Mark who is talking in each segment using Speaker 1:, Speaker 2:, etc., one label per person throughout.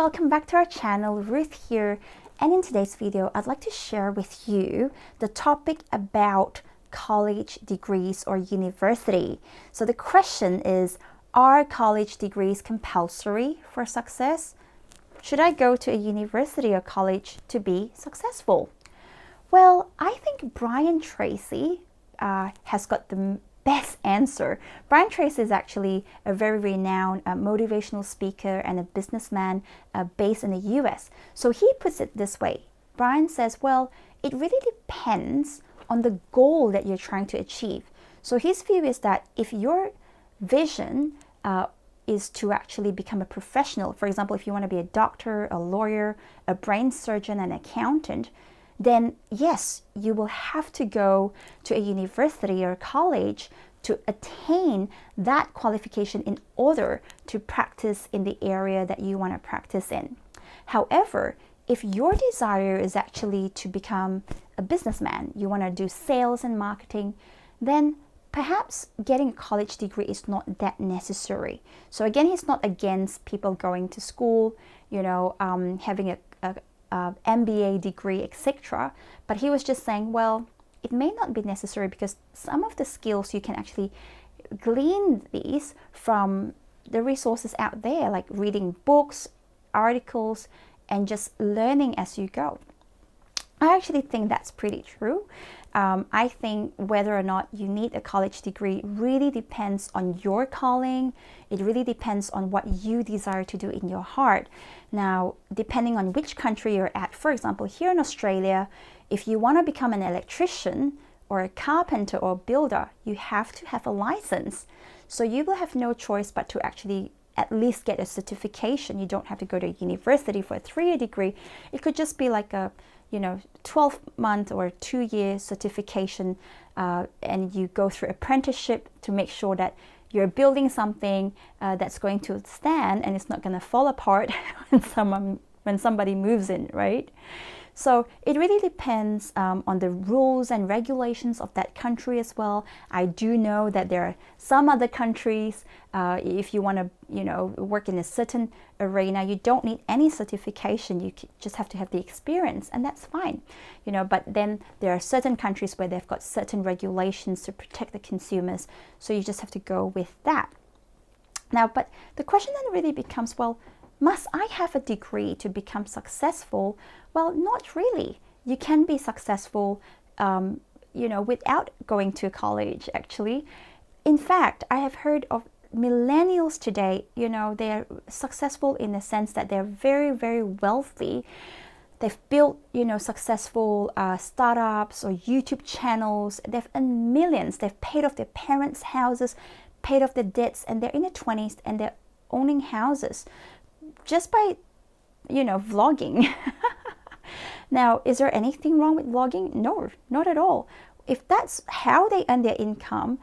Speaker 1: welcome back to our channel. Ruth here, and in today's video I'd like to share with you the topic about college degrees or university. So the question is, are college degrees compulsory for success? Should I go to a university or college to be successful? Well, I think Brian Tracy has got the best answer. Brian Tracy is actually a very renowned motivational speaker and a businessman based in the US. So he puts it this way. Brian says, well, it really depends on the goal that you're trying to achieve. So his view is that if your vision is to actually become a professional, for example, if you want to be a doctor, a lawyer, a brain surgeon, an accountant, then yes, you will have to go to a university or college to attain that qualification in order to practice in the area that you want to practice in. However, if your desire is actually to become a businessman, you want to do sales and marketing, then perhaps getting a college degree is not that necessary. So again, he's not against people going to school, having a MBA degree, etc. But he was just saying, well, it may not be necessary because some of the skills you can actually glean these from the resources out there, like reading books, articles, and just learning as you go. I actually think that's pretty true. I think whether or not you need a college degree really depends on your calling. It really depends on what you desire to do in your heart. Now, depending on which country you're at, for example, here in Australia, if you want to become an electrician or a carpenter or builder, you have to have a license. So you will have no choice but to actually at least get a certification. You don't have to go to university for a 3-year degree. It could just be like a 12-month or 2-year certification, and you go through apprenticeship to make sure that you're building something that's going to stand and it's not going to fall apart when somebody moves in, right? So it really depends on the rules and regulations of that country as well. I do know that there are some other countries, if you want to, work in a certain arena, you don't need any certification. You just have to have the experience, and that's fine, But then there are certain countries where they've got certain regulations to protect the consumers, so you just have to go with that. Now, but the question then really becomes, well, must I have a degree to become successful? Well, not really. You can be successful, without going to college, actually. In fact, I have heard of millennials today, they're successful in the sense that they're very, very wealthy. They've built, successful startups or YouTube channels. They've earned millions. They've paid off their parents' houses, paid off their debts, and they're in their 20s and they're owning houses just by, vlogging. Now, is there anything wrong with vlogging? No, not at all. If that's how they earn their income,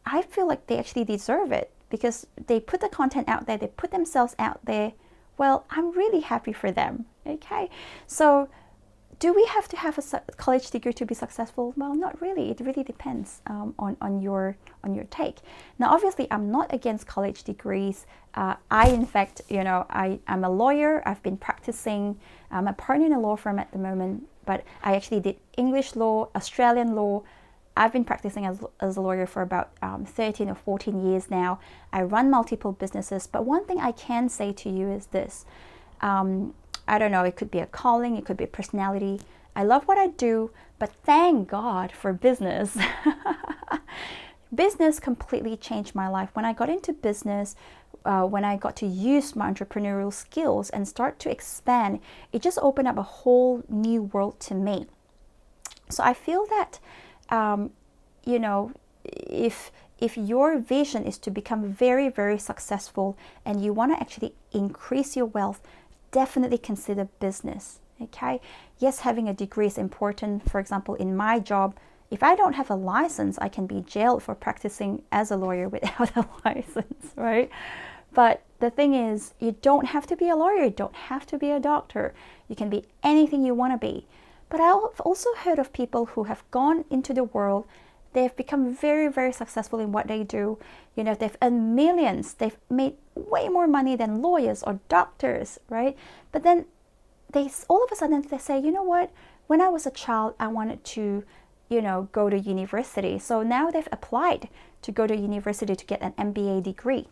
Speaker 1: I feel like they actually deserve it because they put the content out there, they put themselves out there. Well, I'm really happy for them, okay? So do we have to have a college degree to be successful? Well, not really. It really depends on your take. Now, obviously, I'm not against college degrees. In fact, I'm a lawyer. I've been practicing. I'm a partner in a law firm at the moment, but I actually did English law, Australian law. I've been practicing as a lawyer for about 13 or 14 years now. I run multiple businesses, but one thing I can say to you is this. I don't know, it could be a calling, it could be a personality. I love what I do, but thank God for business. Business completely changed my life. When I got into business, when I got to use my entrepreneurial skills and start to expand, it just opened up a whole new world to me. So I feel that, if your vision is to become very, very successful and you want to actually increase your wealth, definitely consider business, okay? Yes, having a degree is important. For example, in my job, if I don't have a license, I can be jailed for practicing as a lawyer without a license, right? But the thing is, you don't have to be a lawyer, you don't have to be a doctor. You can be anything you want to be. But I've also heard of people who have gone into the world, they've become very, very successful in what they do. You know, they've earned millions. They've made way more money than lawyers or doctors, right? But then they all of a sudden they say, you know what? When I was a child, I wanted to, you know, go to university. So now they've applied to go to university to get an MBA degree.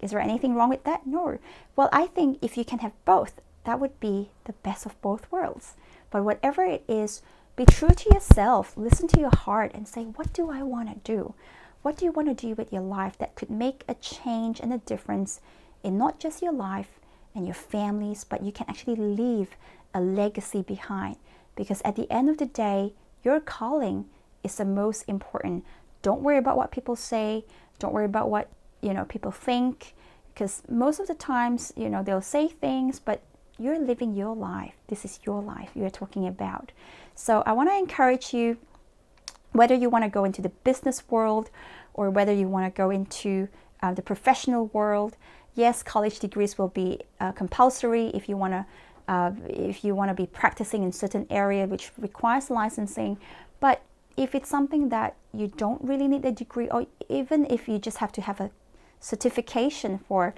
Speaker 1: Is there anything wrong with that? No. Well, I think if you can have both, that would be the best of both worlds. But whatever it is, be true to yourself, listen to your heart and say, what do I want to do? What do you want to do with your life that could make a change and a difference in not just your life and your families, but you can actually leave a legacy behind? Because at the end of the day, your calling is the most important. Don't worry about what people say. Don't worry about what, you know, people think, because most of the times, you know, they'll say things, but you're living your life. This is your life you're talking about. So I want to encourage you, whether you want to go into the business world or whether you want to go into the professional world. Yes, college degrees will be compulsory if you want to be practicing in certain area which requires licensing. But if it's something that you don't really need a degree, or even if you just have to have a certification for,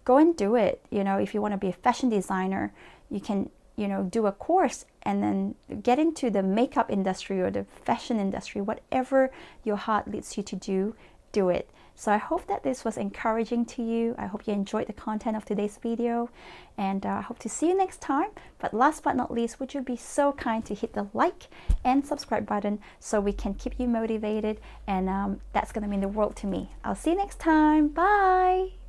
Speaker 1: go and do it. You know, if you want to be a fashion designer, you can, you know, do a course and then get into the makeup industry or the fashion industry. Whatever your heart leads you to do, do it. So I hope that this was encouraging to you. I hope you enjoyed the content of today's video, and I hope to see you next time. But last but not least, would you be so kind to hit the like and subscribe button so we can keep you motivated, and that's going to mean the world to me. I'll see you next time. Bye.